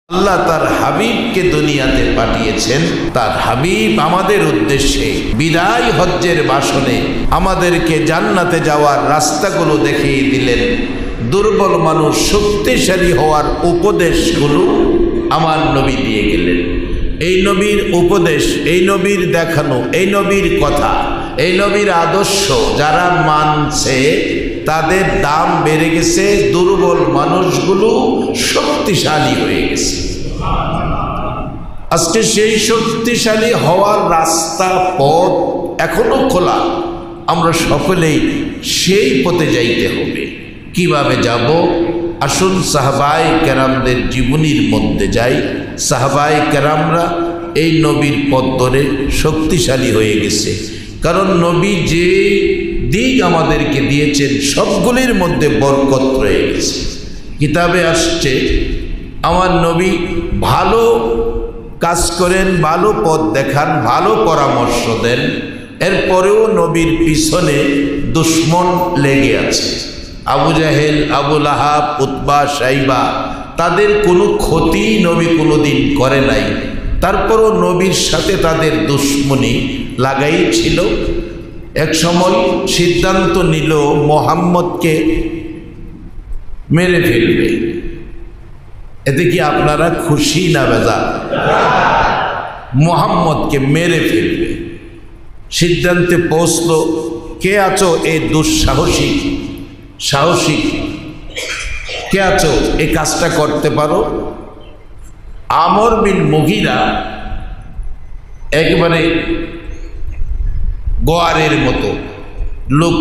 আল্লাহ তার হাবিবকে দুনিয়াতে পাঠিয়েছেন। তার হাবিব আমাদের উদ্দেশ্যে বিদায় হজ্জের ভাষণে আমাদেরকে জান্নাতে যাওয়ার রাস্তাগুলো দেখিয়ে দিলেন। দুর্বল মানুষ শক্তিশালী হওয়ার উপদেশগুলো আমার নবী দিয়ে গেলেন। এই নবীর উপদেশ, এই নবীর দেখানো, এই নবীর কথা, এই নবীর আদর্শ যারা মানছে তাদের দাম বেড়ে গেছে, দুর্বল মানুষগুলো শক্তিশালী হয়ে গেছে। আজকে সেই শক্তিশালী হওয়ার রাস্তা পথ এখনো খোলা, আমরা সকলেই সেই পথে যাইতে হবে। কিভাবে যাব? আসুন সাহাবায়ে কেরামদের জীবনীর মধ্যে যাই। সাহাবায়ে কেরামরা এই নবীর পথ ধরে শক্তিশালী হয়ে গেছে, কারণ নবী যে দিক আমাদেরকে দিয়েছেন সবগুলির মধ্যে বরকত রয়ে গেছে। কিতাবে আসছে আমার নবী ভালো কাজ করেন, ভালো পথ দেখান, ভালো পরামর্শ দেন, এরপরেও নবীর পিছনে দুশ্মন লেগে আছে। আবু জাহেল, আবু লাহাব, উতবা, সাইবা, তাদের কোনো ক্ষতি নবী কোনোদিন করে নাই, তারপরও নবীর সাথে তাদের দুশ্মনী লাগাই ছিল। এক সময় সিদ্ধান্ত নিল মুহাম্মদকে মেরে ফেলবে। এতে কি আপনারা খুশি না বেজার? মুহাম্মদকে মেরে ফেলবে সিদ্ধান্তে পৌঁছল। কে আছো এই দুঃসাহসী সাহসী, কে আছো এই কাজটা করতে পারো? আমর বিন মুগিরা একেবারে গোয়ারের মতো লোক,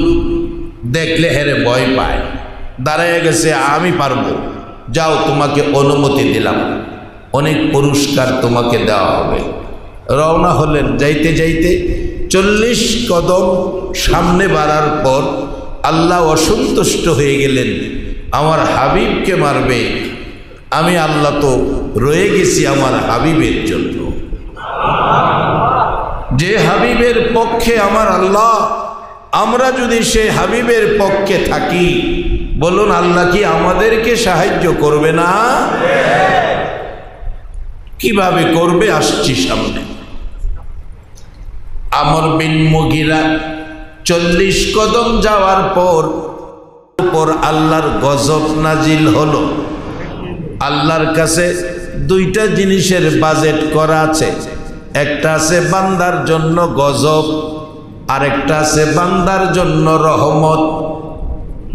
দেখলে হেরে ভয় পায়, দাঁড়ায় গেছে, আমি পারবো, যাও তোমাকে অনুমতি দিলাম, অনেক পুরস্কার তোমাকে দেওয়া হবে। রওনা হলেন। যাইতে যাইতে 40 কদম সামনে বাড়ার পর আল্লাহ অসন্তুষ্ট হয়ে গেলেন। আমার হাবিবকে মারবে, আমি আল্লাহ তো রয়ে গেছি আমার হাবিবের জন্য। যে হাবিবের পক্ষে আমার আল্লাহ, আমরা যদি সে হাবিবের পক্ষে থাকি, বলুন আল্লাহ কি আমাদেরকে সাহায্য করবে না? কিভাবে করবে? আসছি সামনে। আমর বিন মুগিরা 40 কদম যাওয়ার পর আল্লাহর গজব নাজিল হলো। আল্লাহর কাছে দুইটা জিনিসের বাজেট করা আছে। একটা আছে বান্দার জন্য গজব, আরেকটা আছে বান্দার জন্য রহমত।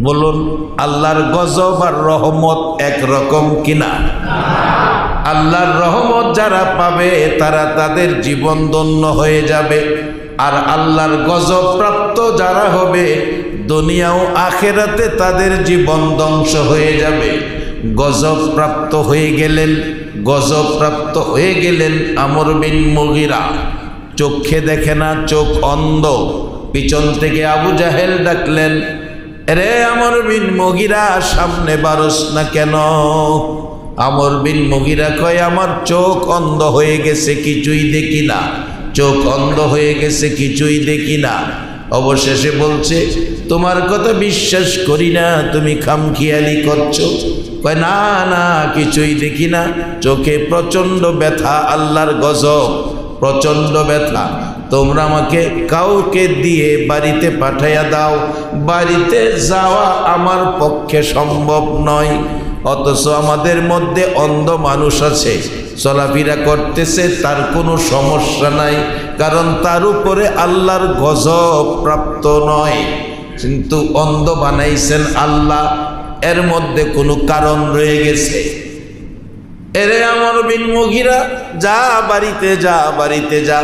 বলুন আল্লাহর গজব আর রহমত একরকম কিনা? আল্লাহর রহমত যারা পাবে তারা তাদের জীবন ধন্য হয়ে যাবে, আর আল্লাহর গজব প্রাপ্ত যারা হবে দুনিয়া ও আখিরাতে তাদের জীবন ধ্বংস হয়ে যাবে। গজব প্রাপ্ত হয়ে গেলেন আমর বিন মুগিরা। চোখে দেখে না, চোখ অন্ধ। পিছন থেকে আবু জাহেল ডাকলেন, রে আমর বিন মুগিরা, সামনে বারস না কেন? আমর বিন মুগিরা কয়, আমার চোখ অন্ধ হয়ে গেছে, কিছুই দেখি না, চোখ অন্ধ হয়ে গেছে, কিছুই দেখি না। অবশেষে বলছে, তোমার কথা বিশ্বাস করি না, তুমি খামখেয়ালি করছো। কয় না না, কিছুই দেখি না, চোখে প্রচণ্ড ব্যথা, আল্লাহর গজব, প্রচণ্ড ব্যথা। তোমরা আমাকে কাউকে দিয়ে বাড়িতে পাঠাইয়া দাও, বাড়িতে যাওয়া আমার পক্ষে সম্ভব নয়। অথচ আমাদের মধ্যে অন্ধ মানুষ আছে, চলাফেরা করতেছে, তার কোনো সমস্যা নাই, কারণ তার উপরে আল্লাহর গজব প্রাপ্ত নয়, কিন্তু অন্ধ বানাইছেন আল্লাহ, এর মধ্যে কোনো কারণ রয়ে গেছে। এরে আমর বিন মুগিরা, যা বাড়িতে যা, বাড়িতে যা।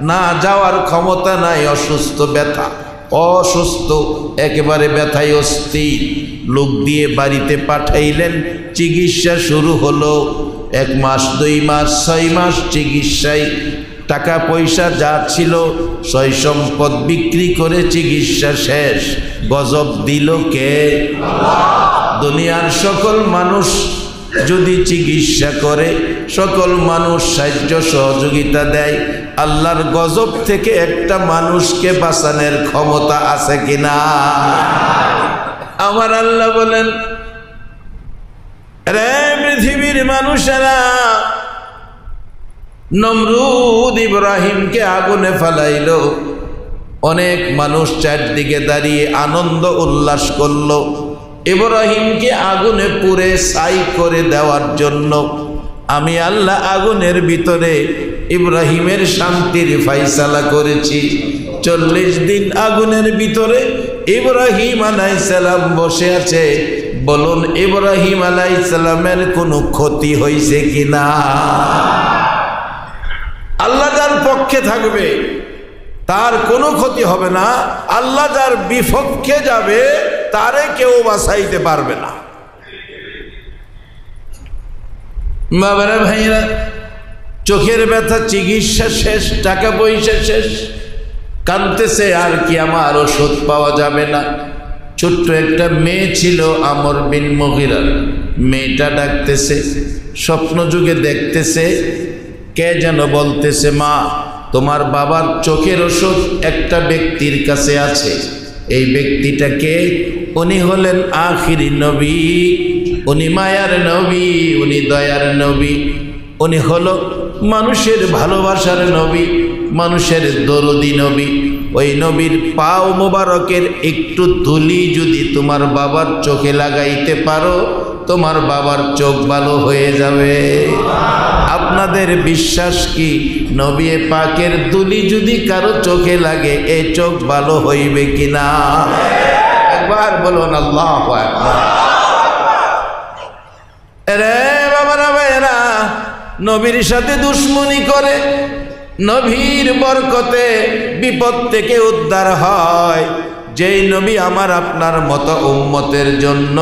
না যাওয়ার ক্ষমতা নাই, অসুস্থ, ব্যথা, অসুস্থ, একেবারে ব্যথায় অস্থির। লোক দিয়ে বাড়িতে পাঠাইলেন, চিকিৎসা শুরু হলো। 1 মাস, 2 মাস, 6 মাস চিকিৎসায় টাকা পয়সা যা ছিল সয় সম্পদ বিক্রি করে চিকিৎসা শেষ। গজব দিল কে? দুনিয়ার সকল মানুষ যদি চিকিৎসা করে, সকল মানুষ সাহায্য সহযোগিতা দেয়, আল্লাহর গজব থেকে একটা মানুষকে বাঁচানোর ক্ষমতা আছে কিনা? আমার আল্লাহ বলেন, রে পৃথিবীর মানুষেরা, নমরুদ ইব্রাহিমকে আগুনে ফেলাইল। অনেক মানুষ চারদিকে দাঁড়িয়ে আনন্দ উল্লাস করল ইব্রাহিমকে আগুনে পুড়ে ছাই করে দেওয়ার জন্য। আমি আল্লাহ আগুনের ভিতরে ইব্রাহিমের শান্তির ফায়সালা করেছি। 40 দিন আগুনের ভিতরে ইব্রাহিম আলাইহিস সালাম বসে আছে। বলুন ইব্রাহিম আলাইহিস সালামের কোনো ক্ষতি হয়েছে কিনা? আল্লাহ যার পক্ষে থাকবে তার কোনো ক্ষতি হবে না, আল্লাহ যার বিপক্ষে যাবে তারে কেউ বাঁচাইতে পারবে না। বাবারা ভাইরা, চোখের ব্যথা চিকিৎসা শেষ, টাকা পয়সা শেষ, কাঁদতেছে আর কি আমার ওষুধ পাওয়া যাবে না। ছোট্ট একটা মেয়ে ছিল আমর বিন মুগিরা, মেয়েটা ডাকতেছে, স্বপ্ন যুগে দেখতেছে কে যেন বলতেছে, মা তোমার বাবার চোখের ওষুধ একটা ব্যক্তির কাছে আছে। এই ব্যক্তিটাকে, উনি হলেন আখিরি নবী, উনি মায়ার নবী, উনি দয়ার নবী, উনি হলো মানুষের ভালোবাসার নবী, মানুষের দরদি নবী। ওই নবীর পাও মোবারকের একটু ধুলি যদি তোমার বাবার চোখে লাগাইতে পারো, তোমার বাবার চোখ ভালো হয়ে যাবে। আপনাদের বিশ্বাস কি নবী পাকের ধুলি যদি কারো চোখে লাগে এই চোখ ভালো হইবে কিনা? একবার বলুন আল্লাহু আকবার। রে বাবারা ভাইরা, নবীর সাথে দুশ্মনী করে নবীর বরকতে বিপদ থেকে উদ্ধার হয়। যেই নবী আমার আপনার মতো উম্মতের জন্য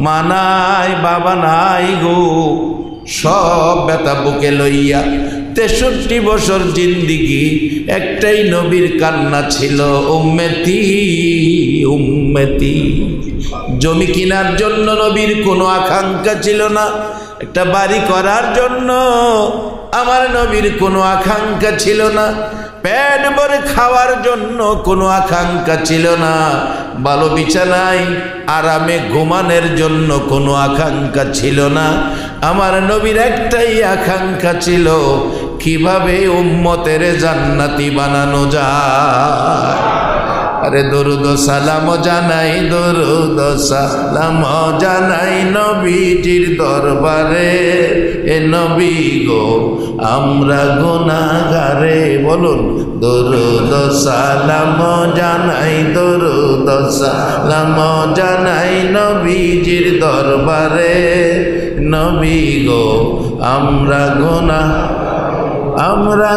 মা নাই বাবা নাই গো, সব ব্যথা বুকে লইয়া 63 বছর জিন্দিগি একটাই নবীর কান্না ছিল, উম্মতি উম্মতি। জমি কেনার জন্য নবীর কোনো আকাঙ্ক্ষা ছিল না, একটা বাড়ি করার জন্য আমার নবীর কোনো আকাঙ্ক্ষা ছিল না, পেট ভরে খাওয়ার জন্য কোনো আকাঙ্ক্ষা ছিল না, ভালো বিছানায় আরামে ঘুমানোর জন্য কোনো আকাঙ্ক্ষা ছিল না। আমার নবীর একটাই আকাঙ্ক্ষা ছিল, কিভাবে উম্মতের জান্নাতি বানানো যায়। আরে দরুদ সালাম জানাই, দরুদ সালাম জানাই নবীজির দরবারে। এ নবী গো আমরা গুনাহগারে, বলুন দরুদ সালাম জানাই, দরুদ সালাম জানাই নবীজির দরবারে। নবী গো আমরা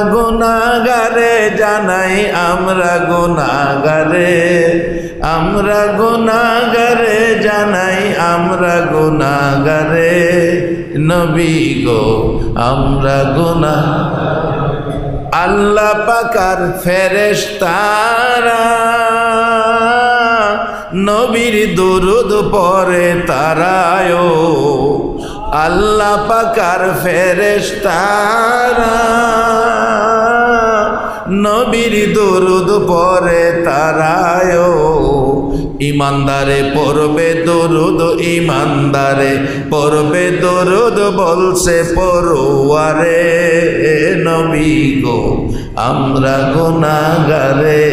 গুনাহগারে জানাই, আমরা গুনাহগারে, আমরা গুনাহগারে জানাই, আমরা গুনাহগারে। নবী গো আমরা আল্লাহ পাকার ফেরেশতারা নবীর দরুদ পড়ে তারায়, আল্লাহ পাকার ফেরেশতারা নবীর দরুদ পড়ে তারায়। ইমানদারে পড়বে দরুদ, ইমানদারে পড়বে দরুদ বলছে পড়ুয়ারে। নবী গো আমরা গুনাহগারে,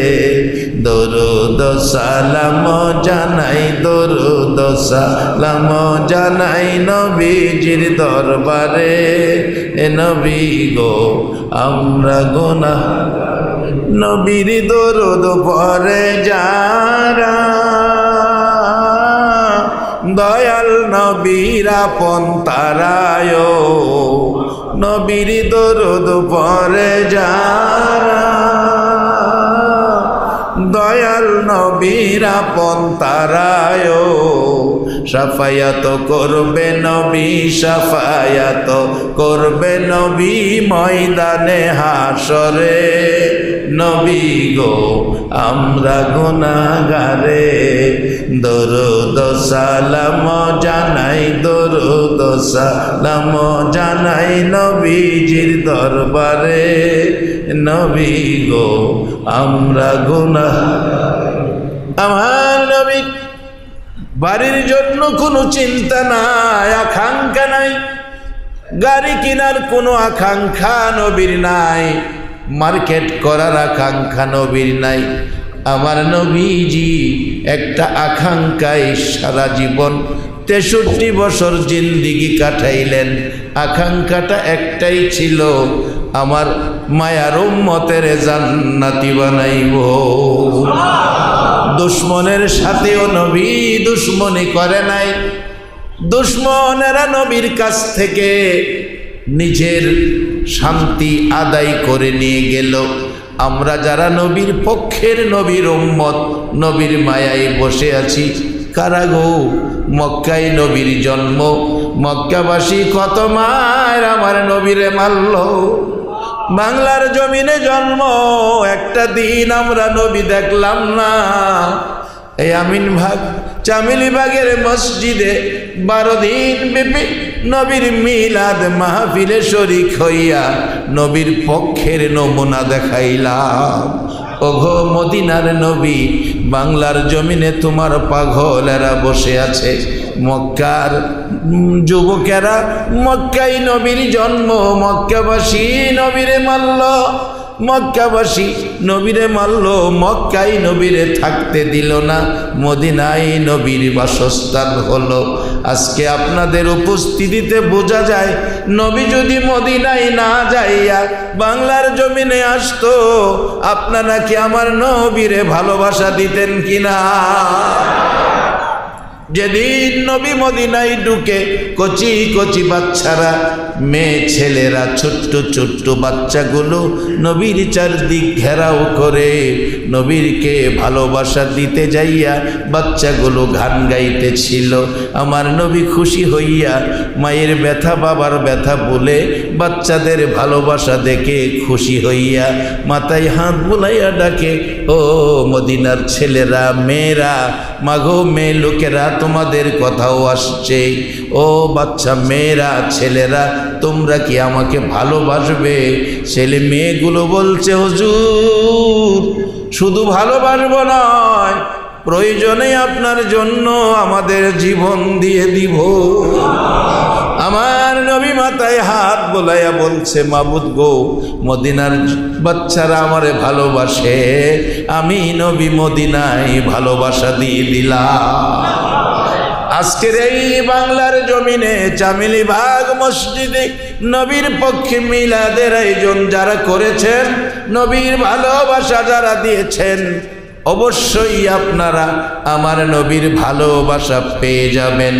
দরুদ সালাম জানাই, দরুদ সালাম জানাই নবীজির দরবারে। নবী গো আমরা গুনাহগারে, নবীর দরুদ পড়ে যারা দয়াল নবীর আপন তারায়। নবীর দরুদ পড়ে যারা দয়াল নবীর আপন তারায়। শাফায়াত করবে নবী, শাফায়াত করবে নবী ময়দানে হাসরে। নবী গো আমরা গুনাহগারে, দরুদ সালাম জানাই, দরুদ সালাম জানাই নবীজির দরবারে। নবী গো আমরা গুনাহগারে। আমার নবী বাড়ির জন্য কোনো চিন্তা নাই, আকাঙ্ক্ষা নাই, গাড়ি কেনার কোনো আকাঙ্ক্ষা নবীর নাই, মার্কেট করার আকাঙ্ক্ষা নবীর নাই। আমার নবীজি একটা আকাঙ্ক্ষায় সারা জীবন 63 বছর জিন্দিগি কাটাইলেন। আকাঙ্ক্ষাটা একটাই ছিল, আমার মায়ার উম্মতের জান্নাতি বানাইব। দুশ্মনের সাথেও নবী দুশ্মনী করে নাই। দুশ্মনেরা নবীর কাছ থেকে নিজের শান্তি আদায় করে নিয়ে গেল। আমরা যারা নবীর পক্ষের, নবীর উম্মত, নবীর মায়ায় বসে আছি, কারা গো? মক্কায় নবীর জন্ম, মক্কাবাসী কত মায়ের আমার নবীরে মারল। বাংলার জমিনে জন্ম, একটা দিন আমরা নবী দেখলাম না। এই আমিন ভাগ চামেলিবাগের মসজিদে 12 দিন ব্যাপী নবীর মিলাদ মাহফিলে শরীক হইয়া নবীর পক্ষের নমুনা দেখাইলাম। ওগো মদিনার নবী, বাংলার জমিনে তোমার পাগলেরা বসে আছে। মক্কার যুবকেরা, মক্কায় নবীর জন্ম, মক্কাবাসী নবীরে মারল, মক্কাবাসী নবীরে মারল, মক্কায় নবীরে থাকতে দিল না, মদিনায় নবীর বাসস্থান হলো। আজকে আপনাদের উপস্থিতিতে বোঝা যায়, নবী যদি মদিনায় না যাইয়া বাংলার জমিনে আসতো, আপনারা কি আমার নবীরে ভালোবাসা দিতেন কিনা? যেদিন নবী মদিনায় ঢুকে কচি কচি বাচ্চারা, মেয়ে ছেলেরা, ছোট্ট ছোট্ট বাচ্চাগুলো নবীর চারদিক ঘেরাও করে নবীরকে ভালোবাসা দিতে যাইয়া বাচ্চাগুলো গান গাইতেছিল। আমার নবী খুশি হইয়া মায়ের ব্যথা, বাবার ব্যথা বলে, বাচ্চাদের ভালোবাসা দেখে খুশি হইয়া মাথায় হাত বুলাইয়া ডাকে, ও মদিনার ছেলেরা, মেয়েরা, মাগো মেয়ে লোকেরা, তোমাদের কথাও আসছে। ও বাচ্চা মেয়েরা, ছেলেরা, তোমরা কি আমাকে ভালোবাসবে? ছেলে মেয়েগুলো বলছে, হুজুর শুধু ভালোবাসবো নয়, প্রয়োজনে আপনার জন্য আমাদের জীবন দিয়ে দিব। আমার নবী মাথায় হাত বোলাইয়া বলছে, মাবুদ গো, মদিনার বাচ্চারা আমারে ভালোবাসে, আমি নবী মদিনায় ভালোবাসা দিয়ে দিলাম। আজকের এই বাংলার জমিনে চামেলিবাগ মসজিদে নবীর পক্ষে মিলাদের আয়োজন যারা করেছেন, নবীর ভালোবাসা যারা দিয়েছেন, অবশ্যই আপনারা আমার নবীর ভালোবাসা পেয়ে যাবেন।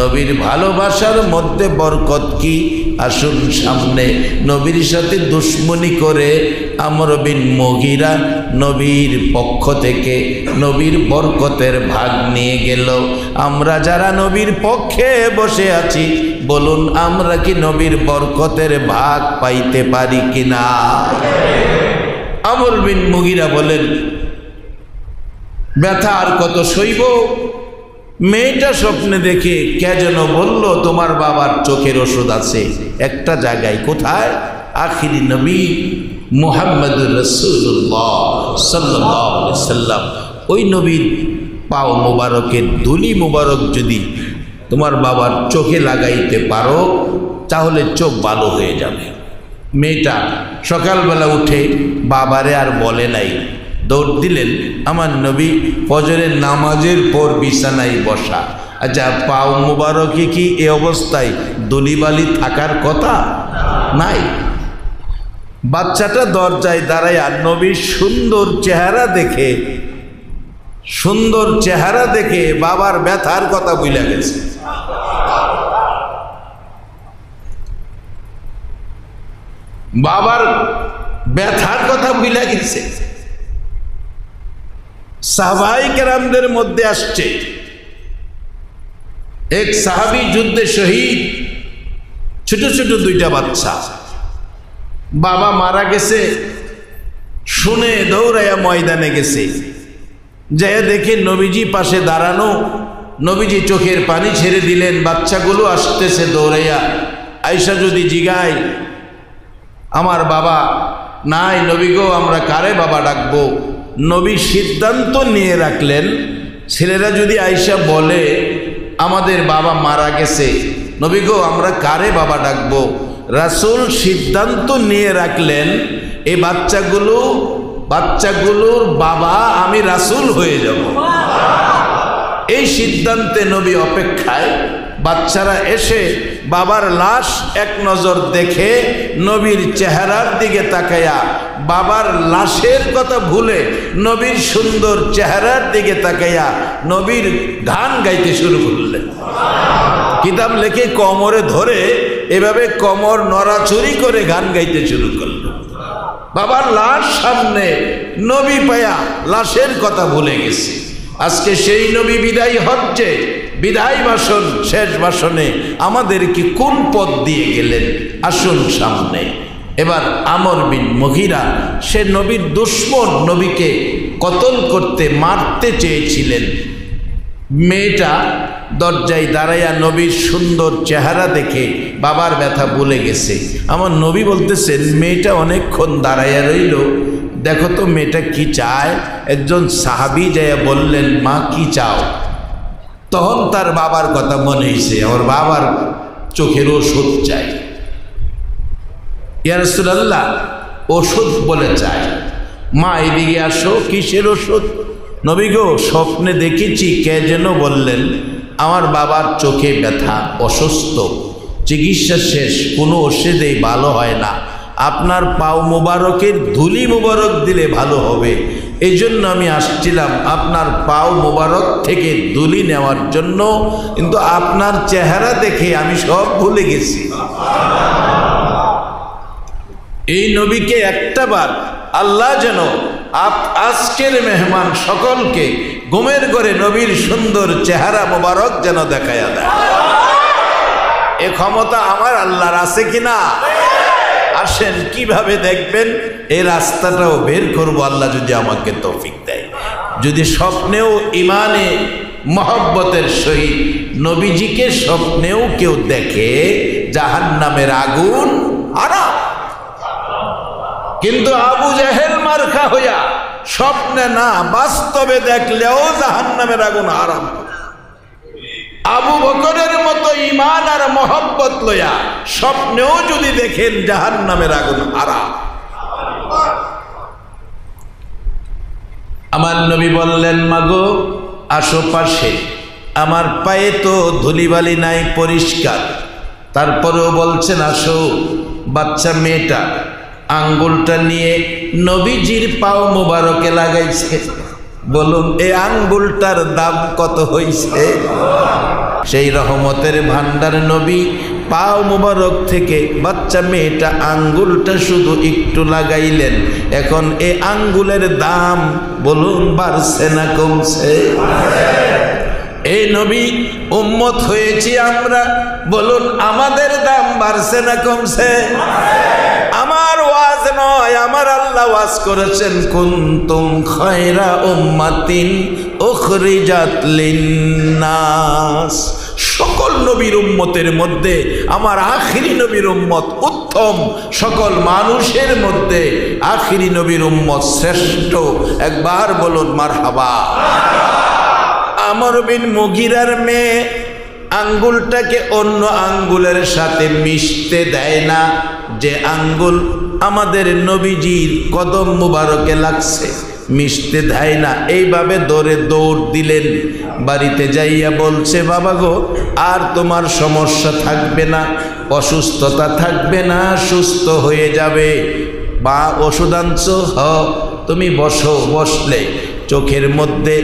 নবীর ভালোবাসার মধ্যে বরকত কি? আসুন সামনে। নবীর সাথে দুশ্মনী করে আমর বিন মুগীরা নবীর পক্ষ থেকে নবীর বরকতের ভাগ নিয়ে গেল। আমরা যারা নবীর পক্ষে বসে আছি, বলুন আমরা কি নবীর বরকতের ভাগ পাইতে পারি কিনা? আমর বিন মুগীরা বলেন, ব্যথা আর কত সইব? মেয়েটা স্বপ্নে দেখে কে যেন বলল, তোমার বাবার চোখের ওষুধ আছে একটা জায়গায়। কোথায়? আখিরি নবী মুহাম্মদুর রাসূলুল্লাহ সাল্লাল্লাহু আলাইহি সাল্লাম, ওই নবীর পাও মোবারকের ধুলি মোবারক যদি তোমার বাবার চোখে লাগাইতে পারো, তাহলে চোখ ভালো হয়ে যাবে। মেয়েটা সকালবেলা উঠে বাবারে আর বলে নাই, দৌড় দিলেন। আমার নবী ফজরের নামাজের পর বিছানায় বসা। আচ্ছা, পাও মুবারকে কি এ অবস্থায় দলিবালি থাকার কথা নাই? বাচ্চাটা দরজায় দাঁড়ায় আর নবীর সুন্দর চেহারা দেখে বাবার ব্যথার কথা ভুলে গেছে। বাবার ব্যথার কথা ভুলে গেছে। সাহাবায়ে কেরামদের মধ্যে আসছে, এক সাহাবী যুদ্ধে শহীদ, ছোট ছোট দুইটা বাচ্চা, বাবা মারা গেছে শুনে দৌড়াইয়া ময়দানে গেছে। যায় দেখে নবীজি পাশে দাঁড়ানো, নবীজি চোখের পানি ছেড়ে দিলেন। বাচ্চাগুলো আসতেছে দৌড়াইয়া। আয়েশা যদি জিগায়, আমার বাবা নাই, নবী গো আমরা কারে বাবা ডাকবো? নবী সিদ্ধান্ত নিয়ে রাখলেন, ছেলেরা যদি আয়েশা বলে আমাদের বাবা মারা গেছে, নবী গো আমরা কারে বাবা ডাকবো? রাসূল সিদ্ধান্ত নিয়ে রাখলেন এই বাচ্চাগুলোর বাবা আমি রাসূল হয়ে যাব। এই সিদ্ধান্তে নবী অপেক্ষায়, বাচ্চারা এসে বাবার লাশ এক নজর দেখে নবীর চেহারার দিকে তাকায়া বাবার লাশের কথা ভুলে নবীর সুন্দর চেহারার দিকে তাকায়া নবীর গান গাইতে শুরু করলেন। কিতাব লেখে কোমরে ধরে এভাবে কোমর নড়াচড়ি করে গান গাইতে শুরু করলেন। বাবার লাশ সামনে, নবী পায়া লাশের কথা ভুলে গেছে। আজকে সেই নবী বিদায় হজ্জে, বিদায় ভাষণ, শেষ ভাষণে আমাদেরকে কোন পথ দিয়ে গেলেন আসুন সামনে। এবার আমর বিন মুগিরা, সে নবীর দুশমন, নবীকে কতল করতে মারতে চেয়েছিলেন। মেয়েটা দরজায় দাঁড়াইয়া নবীর সুন্দর চেহারা দেখে বাবার ব্যথা ভুলে গেছে। আমার নবী বলতেছেন মেয়েটা অনেকক্ষণ দাঁড়াইয়া রইল, দেখো তো মেয়েটা কি চায়। একজন সাহাবী যাইয়া বললেন মা কি চাও? তখন তার বাবার কথা মনে হয়েছে, আমার বাবার চোখের ওষুধ চাই। ইয়া রাসূলুল্লাহ ওষুধ বলে চাই। মা এদিকে আসো, কিসের ওষুধ? নবী গো স্বপ্নে দেখেছি কে যেন বললেন আমার বাবার চোখে ব্যথা, অসুস্থ, চিকিৎসা শেষ, কোনো ওষুধেই ভালো হয় না, আপনার পাও মোবারকের ধুলি মোবারক দিলে ভালো হবে। এই জন্য আমি আসছিলাম আপনার পাও মোবারক থেকে ধুলি নেওয়ার জন্য, কিন্তু আপনার চেহারা দেখে আমি সব ভুলে গেছি। এই নবীকে একটাবার আল্লাহ যেন আজকের মেহমান সকলকে ঘুমের ঘরে নবীর সুন্দর চেহারা মোবারক যেন দেখায়া দেয়। এ ক্ষমতা আমার আল্লাহর আছে কিনা? আসেন কিভাবে দেখবেন এই রাস্তাটাও বের করব আল্লাহ যদি আমাকে তৌফিক দেয়। যদি স্বপ্নেও ইমানে মহব্বতের সহিত নবীজিকে স্বপ্নেও কেউ দেখে জাহান্নামের আগুন আরাম, কিন্তু আবু জেহেল মার্কা হইয়া স্বপ্নে না বাস্তবে দেখলেও জাহান্নামের আগুন আরাম। আবু বকরের মতো ঈমান আর মহব্বত লইয়া স্বপ্নেও যদি দেখেন জাহান্নামের আগুন আরাম। আমার নবী বললেন মাগো আসো পাশে, আমার পায়ে তো ধুলিবালি নাই, পরিষ্কার, তারপরেও বলছেন আসো। বাচ্চা মেয়েটা আঙ্গুলটা নিয়ে নবীজির পাও মোবারকে লাগাইছে। বলুন এই আঙ্গুলটার দাম কত হইছে? সেই রহমতের ভান্ডার নবী পাও মোবারক থেকে বাচ্চা মেয়েটা আঙ্গুলটা শুধু একটু লাগাইলেন, এখন এই আঙ্গুলের দাম বলুন বাড়ছে না কমছে? এই নবী উম্মত হয়েছি আমরা, বলুন আমাদের দাম বাড়ছে না কমছে? আমার ওয়াজ নয়, আমার আল্লাহ ওয়াজ করেছেন কুনতুম খায়রা উম্মাতিন উখরিজাত লিন্নাস। সকল নবীর উম্মতের মধ্যে আমার আখিরি নবীর উম্মত উত্তম, সকল মানুষের মধ্যে আখিরি নবীর উম্মত শ্রেষ্ঠ। একবার বলুন মারহাবা। আমর বিন মুগিরার মেয়ে আঙ্গুলটাকে অন্য আঙ্গুলের সাথে মিশতে দেয় না, যে আঙ্গুল আমাদের নবীজির কদম মুবারকে লাগছে মিশতে দেয় না। এইভাবে ধরে দৌড় দিলেন, বাড়িতে যাইয়া বলছে বাবা গো আর তোমার সমস্যা থাকবে না, অসুস্থতা থাকবে না, সুস্থ হয়ে যাবে। বা ওষুধ আনছো? তুমি বসো। বসলে চোখের মধ্যে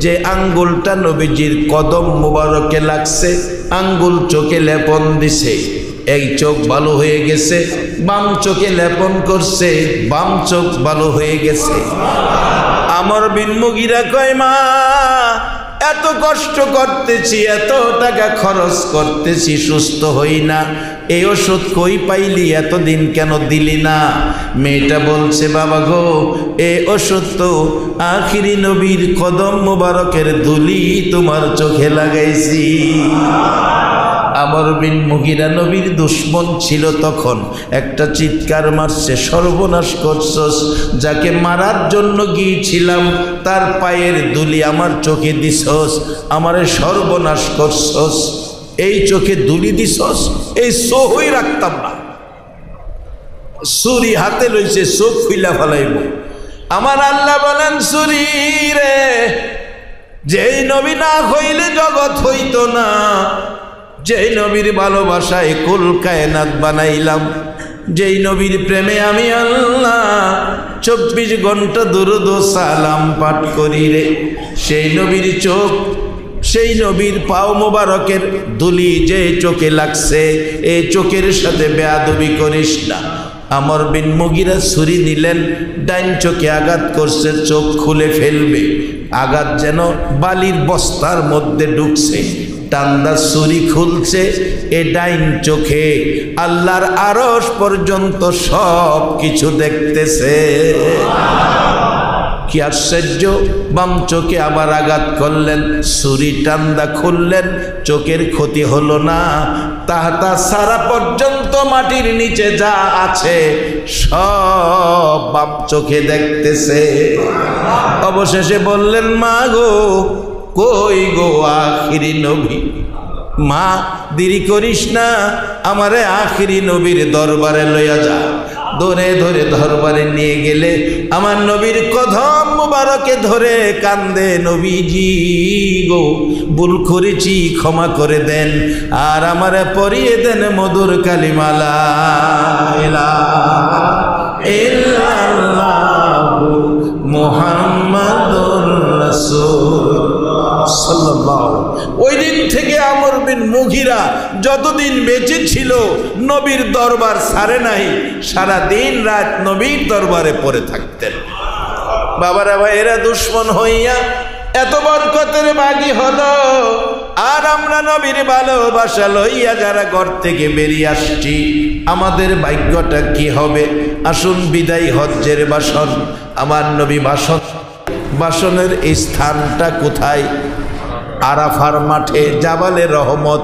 যে আঙ্গুলটা নবীজির কদম মুবারকে লাগছে, আঙ্গুল চোখে লেপন দিছে, এই চোখ ভালো হয়ে গেছে। বাম চোখে লেপন করছে, বাম চোখ ভালো হয়ে গেছে। আমর বিন মুগিরা কয় মা এত কষ্ট করতেছি, এত টাকা খরচ করতেছি, সুস্থ হই না, এই ওষুধ কই পাইলি, এতদিন কেন দিলি না? মেয়েটা বলছে বাবা গো এই ওষুধ তো আখিরি নবীর কদম মুবারকের ধুলি তোমার চোখে লাগাইছি। আমর বিন মুগিরা নবীর দুশমন ছিল তখন, একটা চিৎকার মারছে সর্বনাশ করছস, যাকে মারার জন্য গিয়েছিলাম তার পায়ের ধুলি আমার চোখে দিছস, আমারে সর্বনাশ করছস। এই চোখে দুলি দিছস, এই চোখই রাখতাম না। ছুরি হাতে লইছে, চোখ খুইলা ফেলাইব। আমার আল্লাহ বলেন, ছুরি রে, যেই নবী না হইলে জগৎ হইত না, যেই নবীর ভালোবাসায় কুল কায়নাত বানাইলাম, যেই নবীর প্রেমে আমি আল্লাহ 24 ঘন্টা দুরূদ ও সালাম পাঠ করি রে, সেই নবীর চোখ, সেই নবীর পাও মোবারকের ধুলি যে চোখে লাগছে, এই চোখের সাথে বেয়াদবি করিস না। আমর বিন মুগিরা ছুরি নিলেন, ডাইন চোখে আঘাত করছে, চোখ খুলে ফেলবে, আঘাত যেন বালির বস্তার মধ্যে ঢুকছে, টান্দা ছুরি খুলছে, এ ডাইন চোখে আল্লাহর আরশ পর্যন্ত সব কিছু দেখতেছে। কি আশ্চর্য! বাম চোখে আবার আঘাত করলেন, ছুরি টান্দা খুললেন, চোখের ক্ষতি হলো না, তাহাতা সারা পর্যন্ত মাটির নিচে যা আছে সব বাম চোখে দেখতেছে। অবশেষে বললেন, মা গো, কই গো আখিরি নবী, মা দেরি করিস না, আমারে আখিরি নবীর দরবারে লইয়া যা। ধরে ধরে দরবারে নিয়ে গেলে আমার নবীর কদম মুবারকে ধরে কান্দে, নবীজি গো, ভুল করেছি, ক্ষমা করে দেন, আর আমারে পরিয়ে দেন মধুর কালিমা লা ইলাহা ইল্লাল্লাহু মুহাম্মাদুর রাসূলুল্লাহ সাল্লাল্লাহু। ওই দিন থেকে আমর বিন মুগিরা যতদিন বেঁচে ছিল নবীর দরবার ছাড়ে নাই, সারা দিন রাত নবীর দরবারে পড়ে থাকতেন। বাবারা ভাইয়েরা, দুশ্মন হইয়া এত বরকতের বাগী হলো, আর আমরা নবীর ভালোবাসা লইয়া যারা ঘর থেকে বেরিয়ে আসছি, আমাদের ভাগ্যটা কি হবে? আসুন বিদায় হজ্জের বাসন, আমার নবী বাসনের এই স্থানটা কোথায়? আরাফার মাঠে, জাবালে রহমত।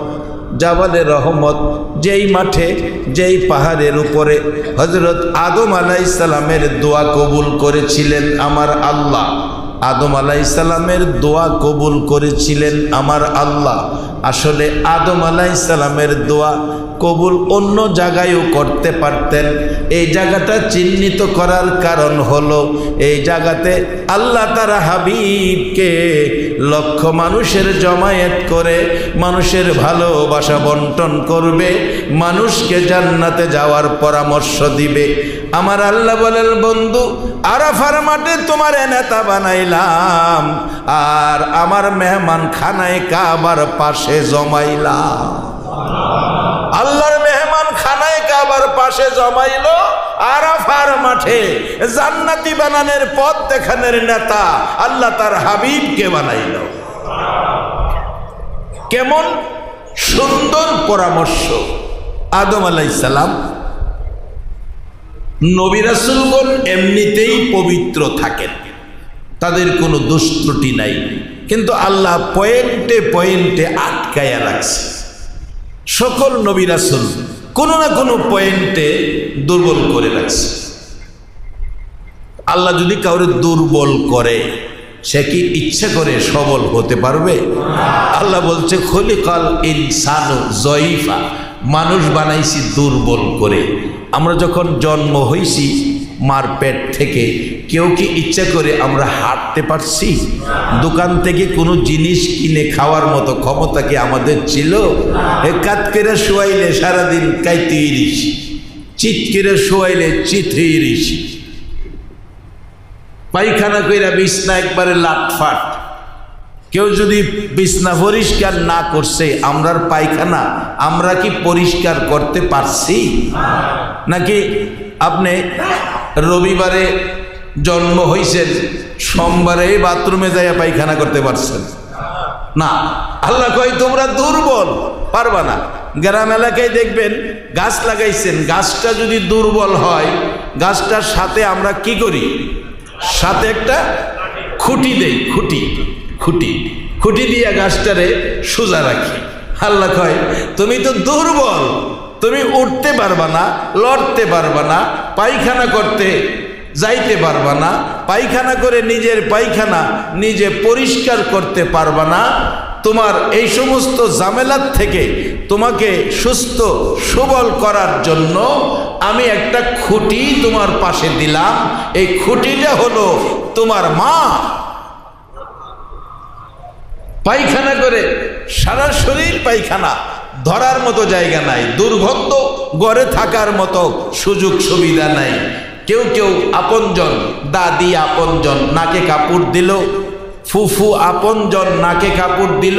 জাবালে রহমত যেই মাঠে, যেই পাহাড়ের উপরে হযরত আদম আলাইহিস সালামের দোয়া কবুল করেছিলেন আমার আল্লাহ। আদম আলাইহিস সালামের দোয়া কবুল করেছিলেন আমার আল্লাহ। আসলে আদম আলাইহিস সালামের দোয়া কবুল অন্য জায়গায়ও করতে পারতেন। এই জায়গাটা চিহ্নিত করার কারণ হলো, এই জায়গাতে আল্লাহ তারা হাবিবকে লক্ষ মানুষের জমায়েত করে মানুষের ভালোবাসা বন্টন করবে, মানুষকে জান্নাতে যাওয়ার পরামর্শ দিবে। আমার আল্লাহ বলেন, বন্ধু, আরাফার মাঠে তোমার নেতা বানাইলাম, আর আমার মেহমান খানায় কাবার পাশে জমাইলাম। আল্লাহর মেহমান খানায় কাবার পাশে জমাইলো, আরাফার মাঠে জান্নাতি বানানোর পথ দেখানোর নেতা আল্লাহ তার হাবিবকে বানাইল। কেমন সুন্দর পরামর্শ! আদম আলাইহিস সালাম, নবী রাসূলগণ এমনিতেই পবিত্র থাকেন, তাদের কোনো দোষ ত্রুটি নাই, কিন্তু আল্লাহ পয়েন্টে পয়েন্টে আটকায়া রাখছে। সকল নবী রাসূল কোনো না কোনো পয়েন্টে দুর্বল করে রাখছে। আল্লাহ যদি কাউরে দুর্বল করে, সে কি ইচ্ছা করে সবল হতে পারবে? আল্লাহ বলছে, খলিকাল ইনসানু যঈফা, মানুষ বানাইছি দুর্বল করে। আমরা যখন জন্ম হইছি মার পেট থেকে, কেউ কি ইচ্ছা করে আমরা হাঁটতে পারছি? দোকান থেকে কোনো জিনিস কিনে খাওয়ার মতো ক্ষমতা কি আমাদের ছিল? কাত করে শোয়াইলে সারাদিন কাইতে ইরিস, চিৎ করে শোয়াইলে চিথে ইরিস, পায়খানা কইরা বিছনা একবারে লাটফাট। কেউ যদি বিছনা পরিষ্কার না করছে, আমরার পায়খানা আমরা কি পরিষ্কার করতে পারছি? নাকি আপনি রবিবারে জন্ম হইছেন, সোমবারে বাথরুমে যাইয়া পায়খানা করতে পারছেন না? আল্লাহ কয় তোমরা দুর্বল, পারবা না। গ্রাম এলাকায় দেখবেন গাছ লাগাইছেন, গাছটা যদি দুর্বল হয়, গাছটার সাথে আমরা কি করি? সাথে একটা খুঁটি দেই, খুঁটি দিয়া গাছটারে সোজা রাখি। আল্লাহ কয় তুমি তো দুর্বল, তুমি উঠতে পারবা না, লড়তে পারবা না, পায়খানা করতে যাইতে পারবা না, পায়খানা করে নিজের পায়খানা নিজে পরিষ্কার করতে পারবা না, তোমার এই সমস্ত ঝামেলার থেকে তোমাকে সুস্থ সবল করার জন্য আমি একটা খুঁটি তোমার পাশে দিলাম। এই খুঁটিটা হলো তোমার মা। পায়খানা করে সারা শরীর পায়খানা, ধরার মতো জায়গা নাই, দুর্গন্ধ, ঘরে থাকার মতো সুযোগ সুবিধা নাই। কেউ কেউ আপনজন, দাদি আপনজন নাকে কাপড় দিল, ফুফু আপনজন নাকে কাপড় দিল,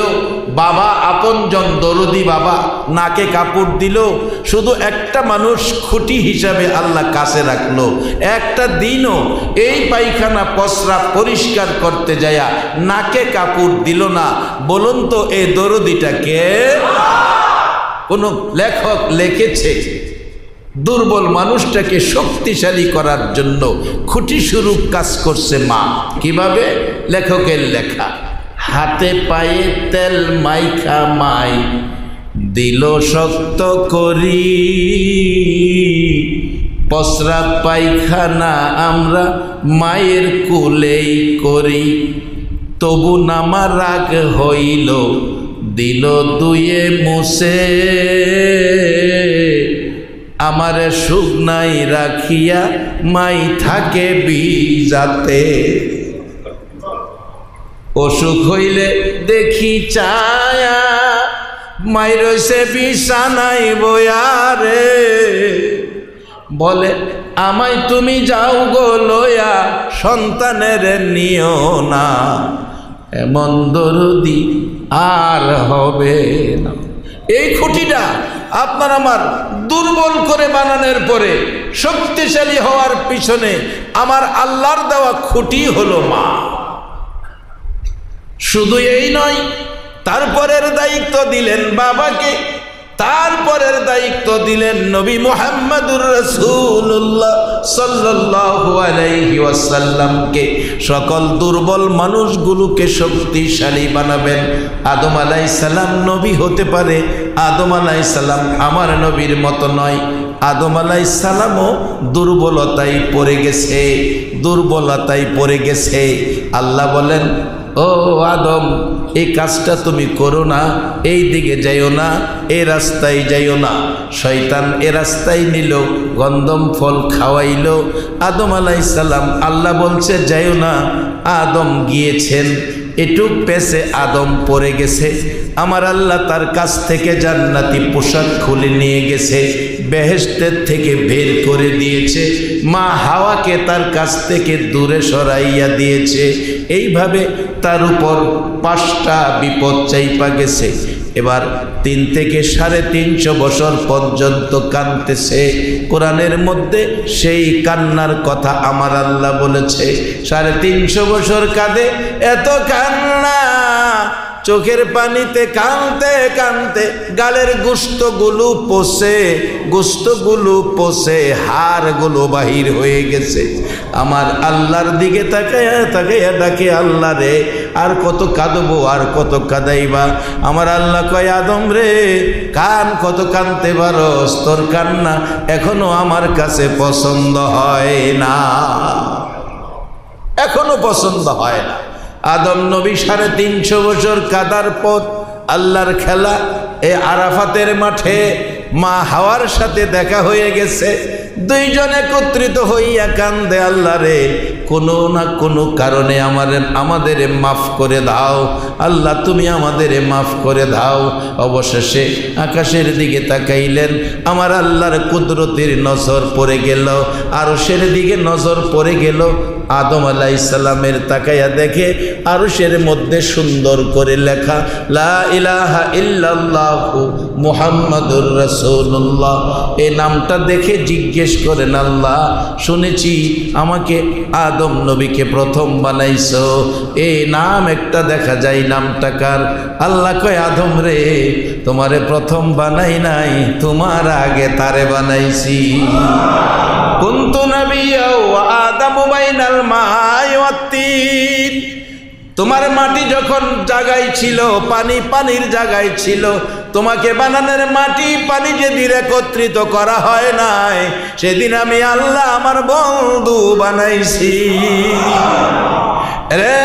বাবা আপনজন দরদি বাবা নাকে কাপড় দিল। শুধু একটা মানুষ খুঁটি হিসাবে আল্লাহ কাছে রাখলো। একটা দিনও এই পায়খানা পসরা পরিষ্কার করতে যায়া নাকে কাপড় দিল না। বলুন তো এই দরদিটা কে? কোন লেখক লিখেছে দুর্বল মানুষটাকে শক্তিশালী করার জন্য খুঁটি স্বরূপ কাজ করছে মা। কিভাবে? লেখকের লেখা, হাতে পায়ে তেল মাইখা মাই দিল শক্ত করি, পসরা পায়খানা আমরা মায়ের কুলেই করি, তবু নামা রাগ হইল দিল দুয়ে মুছে, আমারে শুকনাই রাখিয়া মাই থাকে বিজাতে, অসুখ হইলে দেখি চায়া মাই রইছে বিছানাই বয়ারে, বলে আমায় তুমি যাও গো লয়া সন্তানের নিও না, এমন দরদি আর হবে না। এই খুঁটিটা আপনার আমার দুর্বল করে বানানোর পরে শক্তিশালী হওয়ার পিছনে আমার আল্লাহর দেওয়া খুঁটি হলো মা। শুধু এই নয়, তারপরের দায়িত্ব দিলেন বাবাকে, তারপরের দায়িত্ব দিলেন নবী মুহাম্মদুর রাসূলুল্লাহ সাল্লাল্লাহু আলাইহি ওয়াসাল্লামকে। সকল দুর্বল মানুষগুলোকে শক্তিশালী বানাবেন। আদম আলাইহিস সালাম নবী হতে পারে, আদম আলাইহিস সালাম আমার নবীর মতো নয়। আদম আলাইহিস সালামও দুর্বলতায় পড়ে গেছে, দুর্বলতায় পড়ে গেছে। আল্লাহ বলেন, ও আদম, এই কাজটা তুমি করো না, এই দিকে যাইও না, এই রাস্তায় যাইও না। শয়তান এ রাস্তায় নিল, গন্ধম ফল খাওয়াইল আদম আলাইহিস সালাম। আল্লাহ বলছে যাইও না, আদম গিয়েছেন, একটু পেছে আদম পড়ে গেছে। আমার আল্লাহ তার কাছ থেকে জান্নাতি পোশাক খুলে নিয়ে গেছে, বেহেশতের থেকে বের করে দিয়েছে, মা হাওয়াকে তার কাছ থেকে দূরে সরাইয়া দিয়েছে। এইভাবে তার উপর 5টা বিপদ চাইপা গেছে। এবার 3 থেকে 350 বছর পর্যন্ত কাঁদতেছে। কোরআনের মধ্যে সেই কান্নার কথা আমার আল্লাহ বলেছে। 350 বছর কাঁদে, এত কান্না, চোখের পানিতে কাঁদতে কাঁদতে গালের গোশতগুলো পচে হাড়গুলো বাহির হয়ে গেছে। আমার আল্লাহর দিকে তাকাইয়া তাকাইয়া ডাকে, আল্লাহ রে আর কত কাঁদবো, আর কত কাঁদাইবা? আমার আল্লাহ কয়, আদম রে কান কত কাঁদতে পারস, তোর কান্না এখনো আমার কাছে পছন্দ হয় না, এখনো পছন্দ হয় না। আদম নবী 350 বছর কাদার পর আল্লাহর খেলা, এই আরাফাতের মাঠে মা হাওয়ার সাথে দেখা হয়ে গেছে। দুইজন একত্রিত হইয়া কান্দে, আল্লাহ রে কোনো না কোনো কারণে আমাদের মাফ করে দাও, আল্লাহ তুমি আমাদের মাফ করে দাও। অবশেষে আকাশের দিকে তাকাইলেন, আমার আল্লাহর কুদরতের নজর পড়ে গেল, আরশের দিকে নজর পড়ে গেল। আদম আলাইহিস সালামের তাকাইয়া দেখে আরশের মধ্যে সুন্দর করে লেখা লা ইলাহা ইল্লাল্লাহু মুহাম্মাদুর রাসূলুল্লাহ। এই নামটা দেখে জিজ্ঞেস করেন, আল্লাহ শুনেছি আমাকে আদম নবীকে প্রথম বানাইছো, এই নাম একটা দেখা যায়, নামটা কার? আল্লাহ কয়, আদম রে তোমারে প্রথম বানাই নাই, তোমার আগে তারে বানাইছি। কুনতু নাবিয়্যা ওয়া আদামু বাইনাল মাই ওয়াত তিন। তোমার মাটি যখন জায়গায় ছিল, পানির জায়গায় ছিল, তোমাকে বানানোর মাটি পানি যেদিন একত্রিত করা হয় নাই, সেদিন আমি আল্লাহ আমার বন্ধু বানাইছি। রে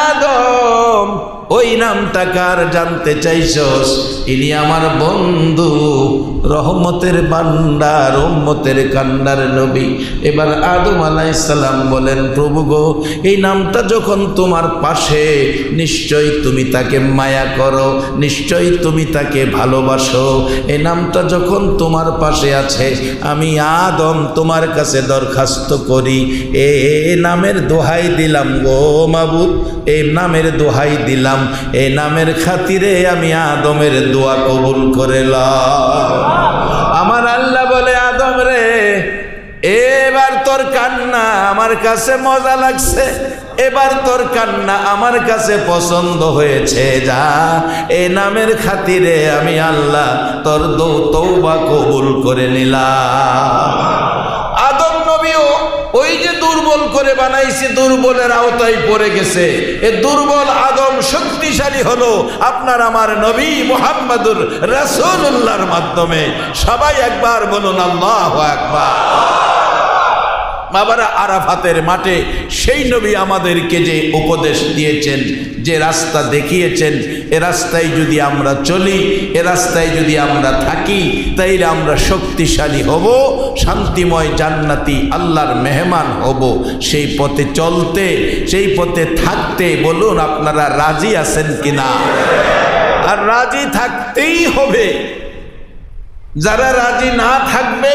আদম ওই নামটা কার জানতে চাইছস? ইনি আমার বন্ধু, রহমতের ভান্ডার, উম্মতের কান্ডার নবী। এবার আদম আলাইহিস সালাম বলেন, প্রভু গো, এই নামটা যখন তোমার পাশে, নিশ্চয়ই তুমি তাকে মায়া করো, নিশ্চয়ই তুমি তাকে ভালোবাসো। এই নামটা যখন তোমার পাশে আছে, আমি আদম তোমার কাছে দরখাস্ত করি, এ নামের দোহাই দিলাম গো মাবুদ, এই নামের দোহাই দিলাম, এই নামের খাতিরে আমি আদমের দোয়া কবুল করেলাম। আমার আল্লাহ বলে, আদম রে, এবার তোর কান্না আমার কাছে মজা লাগছে, এবার তোর কান্না আমার কাছে পছন্দ হয়েছে। যা, এই নামের খাতিরে আমি আল্লাহ তোর তওবা কবুল করে নিলাম। আদম নবীও ওই যে দুর্বল করে বানাইছে, দুর্বলের আওতায় পড়ে গেছে। এ দুর্বল আদম শক্তিশালী হলো আপনার আমার নবী মুহাম্মদুর রাসূলুল্লাহর মাধ্যমে। সবাই একবার বলুন আল্লাহু আকবার। বাবারা, আরাফাতের মাঠে সেই নবী আমাদেরকে যে উপদেশ দিয়েছেন, যে রাস্তা দেখিয়েছেন, এ রাস্তায় যদি আমরা চলি, এ রাস্তায় যদি আমরা থাকি, তাইলে আমরা শক্তিশালী হব, শান্তিময় জান্নাতি আল্লাহর মেহমান হব। সেই পথে চলতে, সেই পথে থাকতে বলুন আপনারা রাজি আছেন কিনা? আর রাজি থাকতেই হবে। যারা রাজি না থাকবে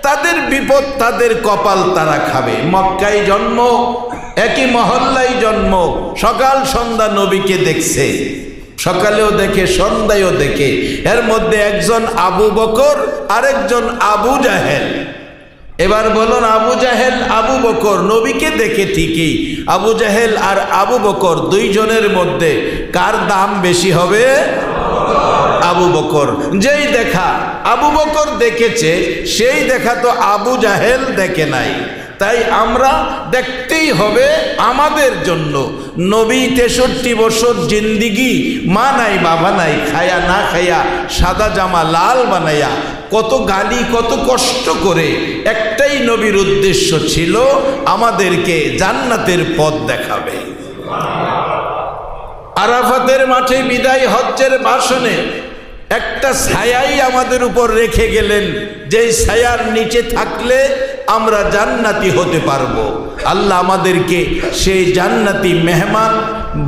তাদের বিপদ, তাদের কপাল তারা খাবে। মক্কায় জন্ম, একই মহল্লায় জন্ম, সকাল সন্ধ্যা নবীকে দেখছে, সকালেও দেখে সন্ধ্যায়ও দেখে। এর মধ্যে একজন আবু বকর, আরেকজন আবু জাহেল। এবার বলুন, আবু জাহেল আবু বকর নবীকে দেখে ঠিকই, আবু জাহেল আর আবু বকর দুইজনের মধ্যে কার দাম বেশি হবে? আবু বকর। যেই দেখা আবু বকর দেখেছে, সেই দেখা তো আবু জাহেল দেখে নাই। তাই আমরা দেখতেই হবে আমাদের জন্য। নবী 63 বছর জিন্দিগি, মা নাই বাবা নাই, খায়া না খায়া সাদা জামা লাল বানাইয়া, কত গালি, কত কষ্ট করে, একটাই নবীর উদ্দেশ্য ছিল আমাদেরকে জান্নাতের পথ দেখাবে। আরাফাতের মাঠে বিদায় হজ্জের ভাষণে একটা ছায়াই আমাদের উপর রেখে গেলেন, যেই ছায়ার নিচে থাকলে আমরা জান্নাতি হতে পারবো। আল্লাহ আমাদেরকে সেই জান্নাতি মেহমান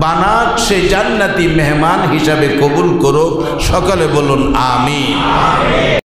বানাক, সেই জান্নাতি মেহমান হিসাবে কবুল করো। সকলে বলুন আমিন।